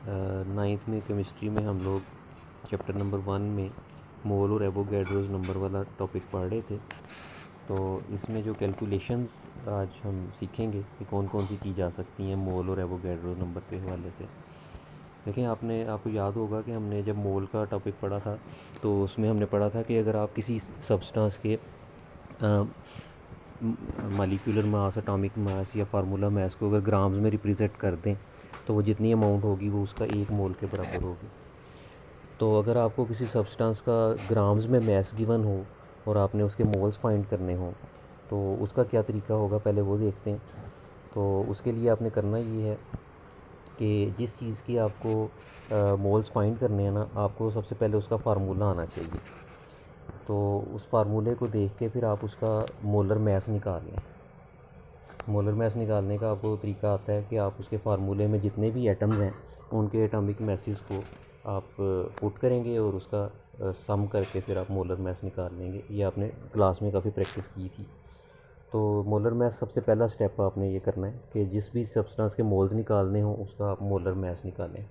Ninth में chemistry में हम लोग चैप्टर नंबर 1 में मोल और एवोगैड्रोस नंबर वाला टॉपिक पढ़ रहे थे। तो इसमें जो कैलकुलेशंस आज हम सीखेंगे कि कौन कौन सी की जा सकती हैं मोल और एवोगैड्रो नंबर के हवाले से। देखिए, आपको याद होगा कि हमने जब मोल का टॉपिक पढ़ा था तो उसमें हमने पढ़ा था कि अगर आप किसी सब्सटेंस के मॉलिक्यूलर मास, एटॉमिक मास या फार्मूला मास को अगर ग्राम्स में रिप्रेजेंट कर दें तो वो जितनी अमाउंट होगी वो उसका 1 मोल के बराबर होगी। तो अगर आपको किसी सब्सटेंस का ग्राम्स में मास गिवन हो और आपने उसके मोल्स फाइंड करने हो तो उसका क्या तरीका होगा, पहले वो देखते हैं। तो उसके लिए आपने करना ये है कि जिस चीज़ की आपको मोल्स फाइंड करने हैं ना, आपको सबसे पहले उसका फार्मूला आना चाहिए। तो उस फार्मूले को देख के फिर आप उसका मोलर मास निकाल लें। मोलर मास निकालने का आपको तरीका आता है कि आप उसके फार्मूले में जितने भी एटम्स हैं उनके एटॉमिक मासेस को आप पुट करेंगे और उसका सम करके फिर आप मोलर मास निकाल लेंगे। ये आपने क्लास में काफ़ी प्रैक्टिस की थी। तो मोलर मास सबसे पहला स्टेप आपने ये करना है कि जिस भी सब्सटेंस के मोल्स निकालने हों उसका आप मोलर मास निकालें।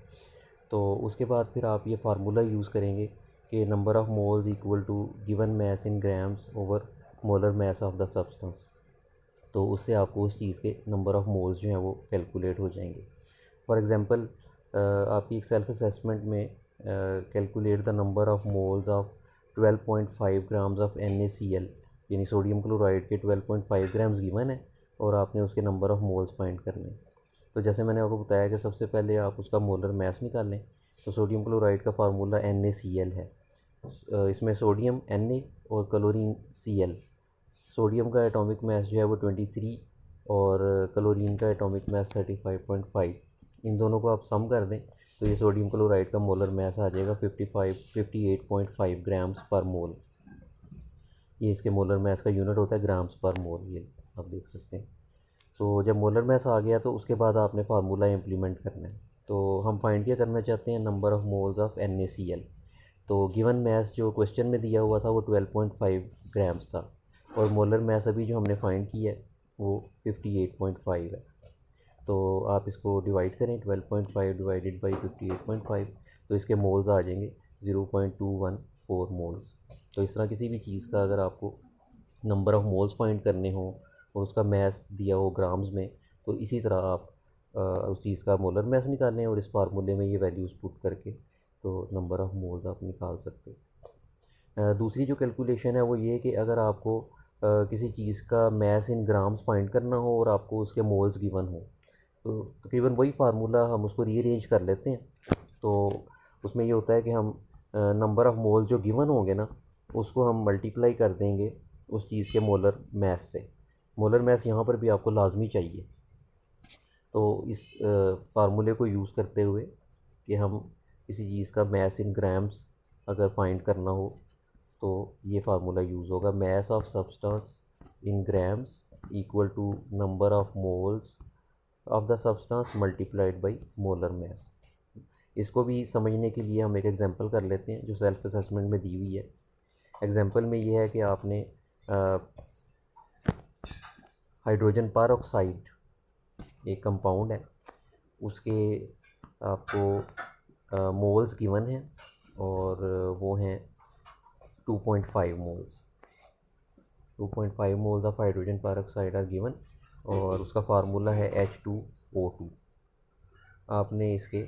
तो उसके बाद फिर आप ये फार्मूला यूज़ करेंगे कि number of moles equal to given mass in grams over molar mass of the substance. तो उससे आपको उस चीज़ के नंबर ऑफ़ मोल्स जो हैं वो कैलकुलेट हो जाएंगे। फॉर एग्ज़ाम्पल, आपकी एक सेल्फ असेसमेंट में calculate the number of moles of 12.5 grams of NaCl, यानी सोडियम क्लोराइड के 12.5 ग्राम्स गिवन है और आपने उसके नंबर ऑफ़ मोल्स फाइंड करने हैं। तो जैसे मैंने आपको बताया कि सबसे पहले आप उसका मोलर मास निकाल लें। तो सोडियम क्लोराइड का फार्मूला NaCl है। इसमें सोडियम Na और क्लोरीन Cl। सोडियम का एटॉमिक मास जो है वो 23 और क्लोरीन का एटॉमिक मास 35.5। इन दोनों को आप सम कर दें तो ये सोडियम क्लोराइड का मोलर मास आ जाएगा 58.5 ग्राम्स पर मोल। ये इसके मोलर मास का यूनिट होता है ग्राम्स पर मोल, ये आप देख सकते हैं। तो जब मोलर मास आ गया तो उसके बाद आपने फार्मूला इम्प्लीमेंट करना है। तो हम फाइंड क्या करना चाहते हैं, number of moles of NaCl। तो गिवन मास जो क्वेश्चन में दिया हुआ था वो 12.5 ग्राम्स था और मोलर मास अभी जो हमने फाइंड किया है वो 58.5 है। तो आप इसको डिवाइड करें, 12.5 डिवाइडेड बाई 58.5, तो इसके मोल्स आ जाएंगे 0.214 मोल्स। तो इस तरह किसी भी चीज़ का अगर आपको नंबर ऑफ़ मोल्स फाइंड करने हो और उसका मास दिया हो ग्राम्स में, तो इसी तरह आप उस चीज़ का मोलर मास निकालें और इस फार्मूले में ये वैल्यूज़ पुट करके तो नंबर ऑफ़ मोल्स आप निकाल सकते हो। दूसरी जो कैलकुलेशन है वो ये है कि अगर आपको किसी चीज़ का मास इन ग्राम्स फाइंड करना हो और आपको उसके मोल्स गिवन हो तो तकरीबन वही फार्मूला हम उसको रीअरेंज कर लेते हैं। तो उसमें ये होता है कि हम नंबर ऑफ़ मोल जो गिवन होंगे ना उसको हम मल्टीप्लाई कर देंगे उस चीज़ के मोलर मास से। मोलर मास यहाँ पर भी आपको लाजमी चाहिए। तो इस फार्मूले को यूज़ करते हुए कि हम किसी चीज़ का मास इन ग्राम्स अगर फाइंड करना हो तो ये फार्मूला यूज़ होगा, mass of substance in grams equal to number of moles of the substance multiplied by molar mass. इसको भी समझने के लिए हम एक एग्जांपल कर लेते हैं जो सेल्फ असेसमेंट में दी हुई है। एग्जांपल में ये है कि आपने हाइड्रोजन परऑक्साइड एक कंपाउंड है, उसके आपको मोल्स गिवन हैं और वो हैं 2.5 moles. 2.5 moles of hydrogen peroxide are given और उसका फार्मूला है H2O2। आपने इसके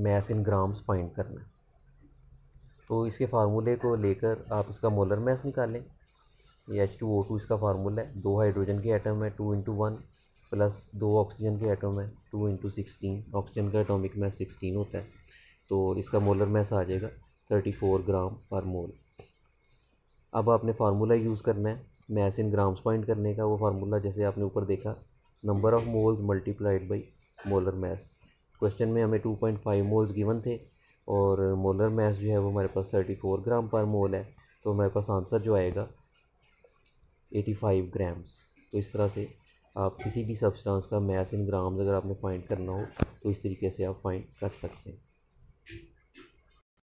मास इन ग्राम्स फाइंड करना है। तो इसके फार्मूले को लेकर आप इसका मोलर मास निकालें। ये H2O2 इसका फार्मूला है। 2 हाइड्रोजन के एटम है 2 × 1 प्लस 2 ऑक्सीजन के एटम है 2 × 16। ऑक्सीजन का एटॉमिक मास 16 होता है। तो इसका मोलर मास आ जाएगा 34 ग्राम पर मोल। अब आपने फार्मूला यूज़ करना है मास इन ग्राम्स फाइंड करने का। वो फार्मूला जैसे आपने ऊपर देखा, number of moles multiplied by molar mass. Question में हमें 2.5 मोल्स गिवन थे और मोलर मास जो है वो हमारे पास 34 ग्राम पर मोल है। तो हमारे पास आंसर जो आएगा 85 ग्राम्स। तो इस तरह से आप किसी भी सब्सटेंस का मास इन ग्राम्स अगर आपने फाइंड करना हो तो इस तरीके से आप फाइंड कर सकते हैं।